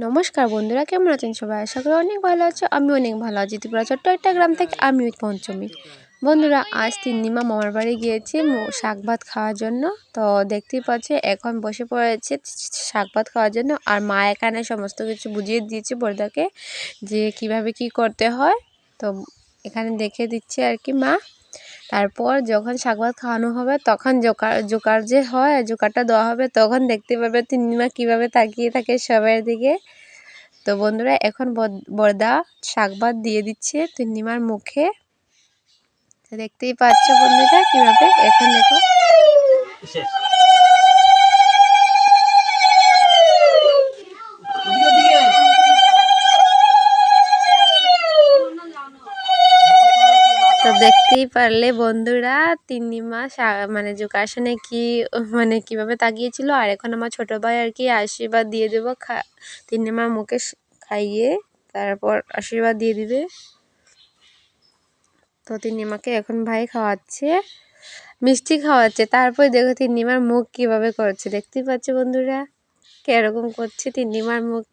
নমস্কার বন্ধুরা, কেমন আছেন সবাই? আশা করি অনেক ভালো আছে। আমি অনেক ভালো আছি। ত্রিপুরা ছোট্ট একটা গ্রাম থেকে আমি পঞ্চমী। বন্ধুরা, আজ তিন্নিমা মামার বাড়ি গিয়েছে শাক ভাত খাওয়ার জন্য। তো দেখতেই পাচ্ছে এখন বসে পড়েছে শাক ভাত খাওয়ার জন্য। আর মা এখানে সমস্ত কিছু বুঝিয়ে দিয়েছে বর্দাকে যে কিভাবে কি করতে হয়। তো এখানে দেখে দিচ্ছে আর কি মা। তারপর যখন শাক ভাত খাওয়ানো হবে তখন জোকার যে হয়, জোকারটা দেওয়া হবে, তখন দেখতে পাবে তিন্নিমা কীভাবে তাকিয়ে থাকে সবার দিকে। তো বন্ধুরা, এখন বর্দা শাক ভাত দিয়ে দিচ্ছে তিন্নিমার মুখে। দেখতেই পাচ্ছ বন্ধুরা কিভাবে। এখন দেখো তো দেখতেই পারলে বন্ধুরা তিন্নিমা মানে যোগাসনে কি মানে কিভাবে তাকিয়েছিল। আর এখন আমার ছোট ভাই আর কি আশীর্বাদ দিয়ে দেবো তিন্নিমার মুখে খাইয়ে, তারপর আশীর্বাদ দিয়ে দিবে। তো তিন্নিমাকে এখন ভাই খাওয়াচ্ছে, মিষ্টি খাওয়াচ্ছে। তারপর দেখো তিন্নিমার মুখ কিভাবে করছে, দেখতেই পাচ্ছ বন্ধুরা কিরকম করছে তিন্নিমার মুখ।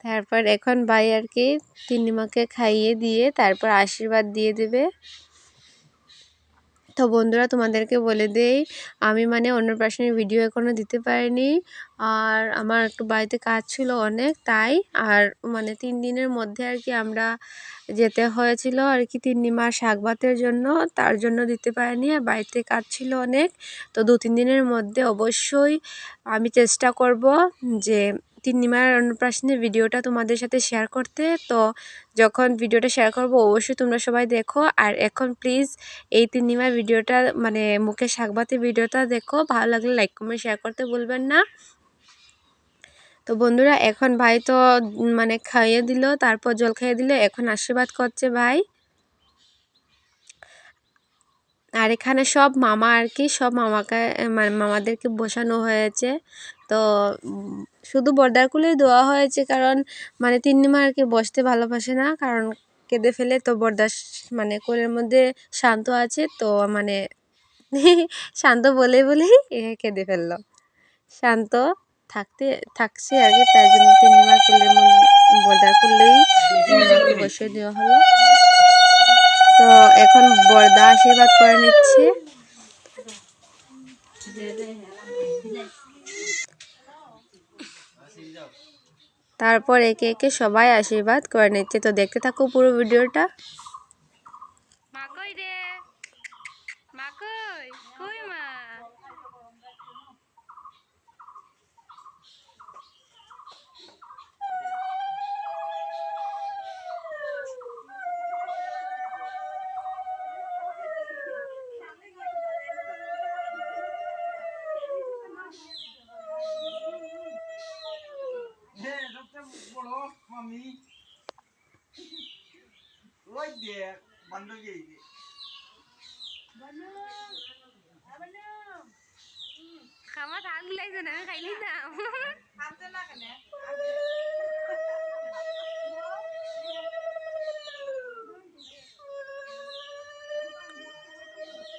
তারপর এখন ভাই আর কি তিন্নিমাকে খাইয়ে দিয়ে তারপর আশীর্বাদ দিয়ে দেবে। তো বন্ধুরা, তোমাদেরকে বলে দেই আমি মানে অন্নপ্রাশনের ভিডিও এখনও দিতে পারিনি। আর আমার একটু বাড়িতে কাজ ছিল অনেক, তাই আর মানে 3 দিনের মধ্যে আর কি আমরা যেতে হয়েছিল আর কি তিন্নিমার শাক ভাতের জন্য, তার জন্য দিতে পারিনি। আর বাড়িতে কাজ ছিল অনেক। তো 2-3 দিনের মধ্যে অবশ্যই আমি চেষ্টা করব যে তিন্নিমার অন্নপ্রাশনের ভিডিওটা তোমাদের সাথে শেয়ার করতে। তো যখন ভিডিওটা শেয়ার করব অবশ্যই তোমরা সবাই দেখো। আর এখন প্লিজ এই তিন্নিমার ভিডিওটা মানে মুখে শাক ভাতের ভিডিওটা দেখো। ভালো লাগলে লাইক কমেন্ট শেয়ার করতে ভুলবেন না। তো বন্ধুরা, এখন ভাই তো মানে খাইয়ে দিল, তারপর জল খাইয়ে দিল, এখন আশীর্বাদ করছে ভাই। আর এখানে সব মামা আর কি সব মামাকে মানে মামাদেরকে বসানো হয়েছে। তো শুধু বর্দার কুলেই দেওয়া হয়েছে, কারণ মানে তিন্নিমা আর কি বসতে ভালোবাসে না, কারণ কেঁদে ফেলে। তো বর্দার মানে কোলের মধ্যে শান্ত আছে, তো মানে শান্ত বলেই কেঁদে ফেললো। শান্ত থাকছে আর কি, তার জন্য তিন্নিমার কুলের মধ্যে বর্দার কুলেই তিন্নিমাকে বসিয়ে দেওয়া হলো। তো এখন বর্দা আশীর্বাদ করে নিচ্ছে। তারপর একে একে সবাই আশীর্বাদ করে নিচ্ছে। তো দেখতে থাকো পুরো ভিডিওটা।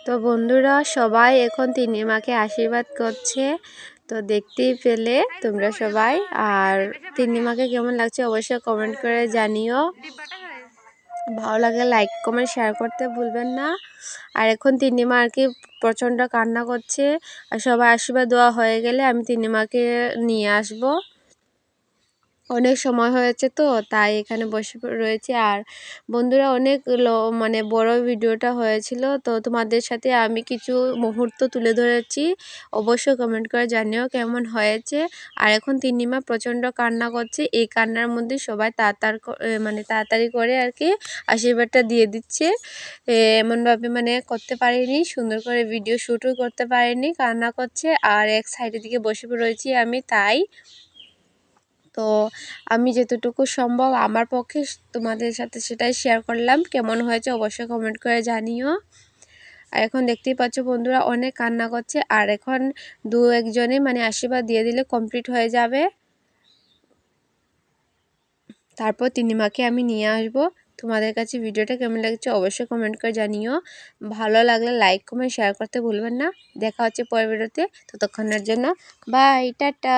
তো বন্ধুরা, সবাই এখন তিন্নিমাকে আশীর্বাদ করছে। তো দেখতেই পেলে তোমরা সবাই। আর তিন্নিমাকে কেমন লাগছে অবশ্যই কমেন্ট করে জানিও। ভালো লাগলে লাইক কমেন্ট শেয়ার করতে ভুলবেন না। আর এখন তিন্নিমা আর কি প্রচণ্ড কান্না করছে। আর সবাই আশীর্বাদ দেওয়া হয়ে গেলে আমি তিন্নিমাকে নিয়ে আসবো। অনেক সময় হয়েছে তো তাই এখানে বসে রয়েছে। আর বন্ধুরা, অনেক মানে বড় ভিডিওটা হয়েছিল, তো তোমাদের সাথে আমি কিছু মুহূর্ত তুলে ধরেছি। অবশ্যই কমেন্ট করে জানিও কেমন হয়েছে। আর এখন তিন্নিমা প্রচণ্ড কান্না করছে। এই কান্নার মধ্যে সবাই মানে তাড়াতাড়ি করে আর কি আশীর্বাদটা দিয়ে দিচ্ছে। এমনভাবে মানে করতে পারিনি, সুন্দর করে ভিডিও শ্যুটও করতে পারিনি, কান্না করছে। আর এক সাইডের দিকে বসে রয়েছি আমি, তাই। তো আমি যতটুকু সম্ভব আমার পক্ষে তোমাদের সাথে সেটাই শেয়ার করলাম। কেমন হয়েছে অবশ্যই কমেন্ট করে জানিও। আর এখন দেখতেই পাচ্ছ বন্ধুরা অনেক কান্না করছে। আর এখন 2-1 জনে মানে আশীর্বাদ দিয়ে দিলে কমপ্লিট হয়ে যাবে। তারপর তিন্নিমাকে আমি নিয়ে আসব। তোমাদের কাছে ভিডিওটা কেমন লাগছে অবশ্যই কমেন্ট করে জানিও। ভালো লাগলে লাইক কমেন্ট শেয়ার করতে ভুলবেন না। দেখা হচ্ছে পরের ভিডিওতে। ততক্ষণের জন্য বাই, টাটা।